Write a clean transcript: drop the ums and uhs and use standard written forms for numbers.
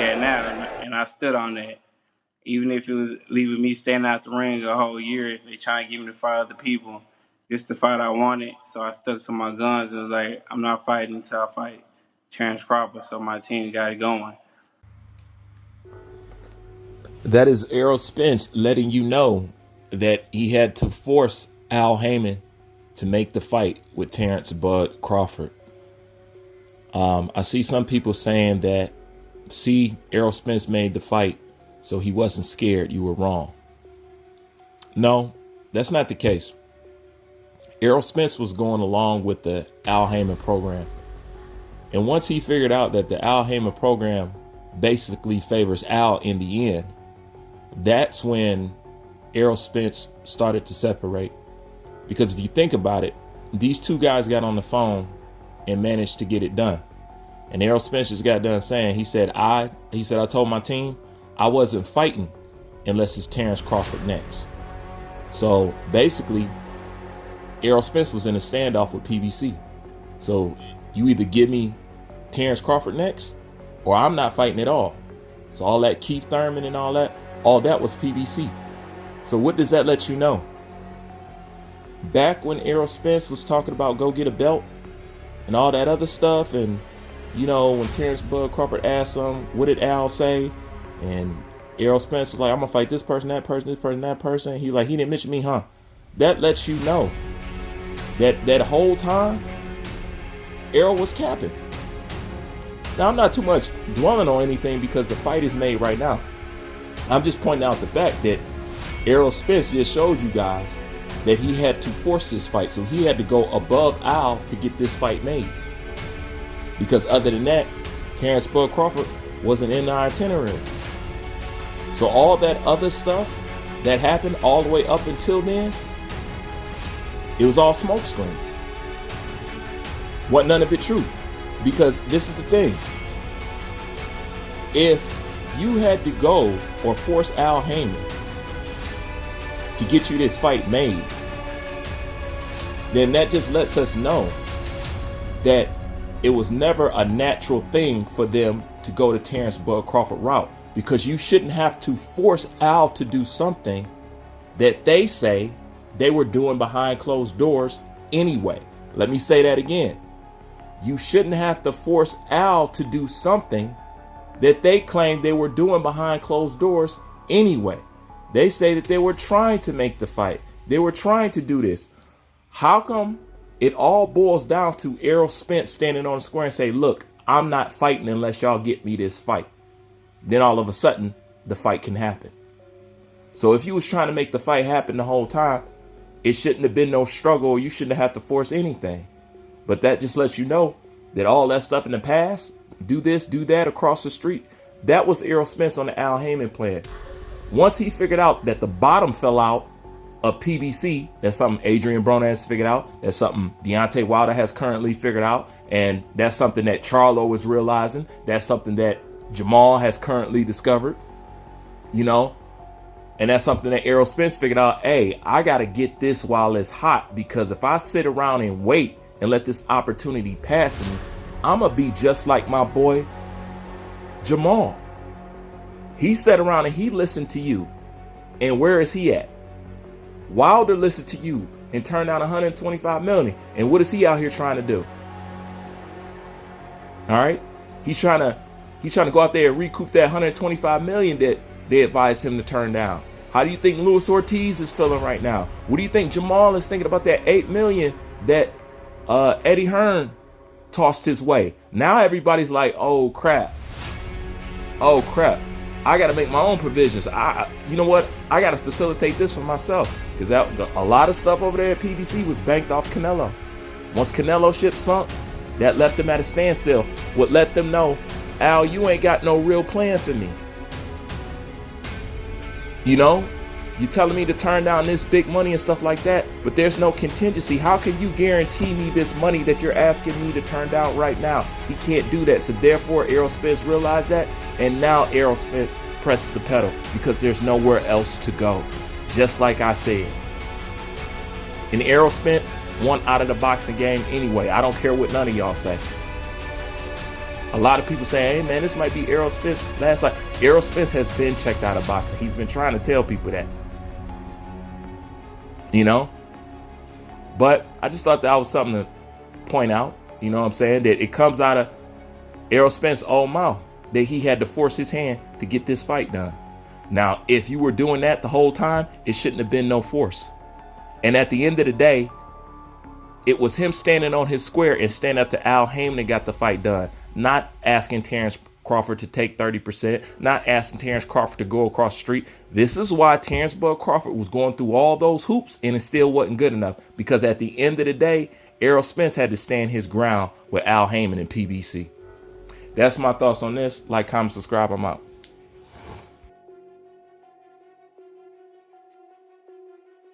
at now, and I stood on that. Even if it was leaving me standing out the ring a whole year, they trying to get me to fight other people. Just the fight I wanted, so I stuck to my guns and was like, I'm not fighting until I fight Terrence Crawford, so my team got it going. That is Errol Spence letting you know that he had to force Al Haymon to make the fight with Terrence Bud Crawford. I see some people saying that, see, Errol Spence made the fight, so he wasn't scared. You were wrong. No, that's not the case. Errol Spence was going along with the Al Haymon program. And once he figured out that the Al Haymon program basically favors Al in the end, that's when Errol Spence started to separate. Because if you think about it, these two guys got on the phone and managed to get it done. And Errol Spence just got done saying, he said, I told my team I wasn't fighting unless it's Terrence Crawford next. So basically, Errol Spence was in a standoff with PBC. So you either give me Terrence Crawford next, or I'm not fighting at all. So all that Keith Thurman and all that was PBC. So what does that let you know? Back when Errol Spence was talking about go get a belt and all that other stuff, and you know, when Terrence Bud Crawford asked him, what did Al say? And Errol Spence was like, I'm gonna fight this person, that person, this person, that person. He didn't mention me, huh? That lets you know that whole time Errol was capping. Now, I'm not too much dwelling on anything because the fight is made right now. I'm just pointing out the fact that Errol Spence just showed you guys that he had to force this fight. So he had to go above Al to get this fight made. Because other than that, Terrence Bud Crawford wasn't in our itinerary. So all that other stuff that happened all the way up until then, it was all smokescreen. Wasn't none of it true. Because this is the thing. If you had to go or force Al Haymon to get you this fight made, then that just lets us know that it was never a natural thing for them to go to Terrence Bud Crawford route, because you shouldn't have to force Al to do something that they say they were doing behind closed doors anyway. Let me say that again. You shouldn't have to force Al to do something that they claim they were doing behind closed doors anyway. They say that they were trying to make the fight. They were trying to do this. How come it all boils down to Errol Spence standing on the square and say, look, I'm not fighting unless y'all get me this fight? Then all of a sudden, the fight can happen. So if you was trying to make the fight happen the whole time, it shouldn't have been no struggle, or you shouldn't have to force anything. But that just lets you know that all that stuff in the past, do this, do that across the street, that was Errol Spence on the Al Haymon plan. Once he figured out that the bottom fell out of PBC, that's something Adrian Broner has figured out. That's something Deontay Wilder has currently figured out. And that's something that Charlo is realizing. That's something that Jamal has currently discovered, you know. And that's something that Errol Spence figured out. Hey, I got to get this while it's hot, because if I sit around and wait and let this opportunity pass me, I'm going to be just like my boy Jamal. He sat around and he listened to you. And where is he at? Wilder listened to you and turned down 125 million. And what is he out here trying to do? All right. He's trying to go out there and recoup that 125 million that they advised him to turn down. How do you think Luis Ortiz is feeling right now? What do you think Jamal is thinking about that 8 million that Eddie Hearn tossed his way? Now everybody's like, oh crap. Oh crap. I got to make my own provisions. You know what? I got to facilitate this for myself, because a lot of stuff over there at PBC was banked off Canelo. Once Canelo ship sunk, that left them at a standstill. What let them know, Al, you ain't got no real plan for me. You know, you telling me to turn down this big money and stuff like that, but there's no contingency. How can you guarantee me this money that you're asking me to turn down right now? He can't do that. So therefore, Errol Spence realized that, and now Errol Spence presses the pedal because there's nowhere else to go. Just like I said. And Errol Spence won out of the boxing game anyway. I don't care what none of y'all say. A lot of people say, hey man, this might be Errol Spence last fight. Errol Spence has been checked out of boxing. He's been trying to tell people that. You know? But I just thought that was something to point out. You know what I'm saying? That it comes out of Errol Spence's own mouth that he had to force his hand to get this fight done. Now, if you were doing that the whole time, it shouldn't have been no force. And at the end of the day, it was him standing on his square and standing up to Al Haymon that got the fight done. Not asking Terrence Crawford to take 30%, not asking Terrence Crawford to go across the street. This is why Terrence Bud Crawford was going through all those hoops and it still wasn't good enough. Because at the end of the day, Errol Spence had to stand his ground with Al Haymon and PBC. That's my thoughts on this. Like, comment, subscribe. I'm out.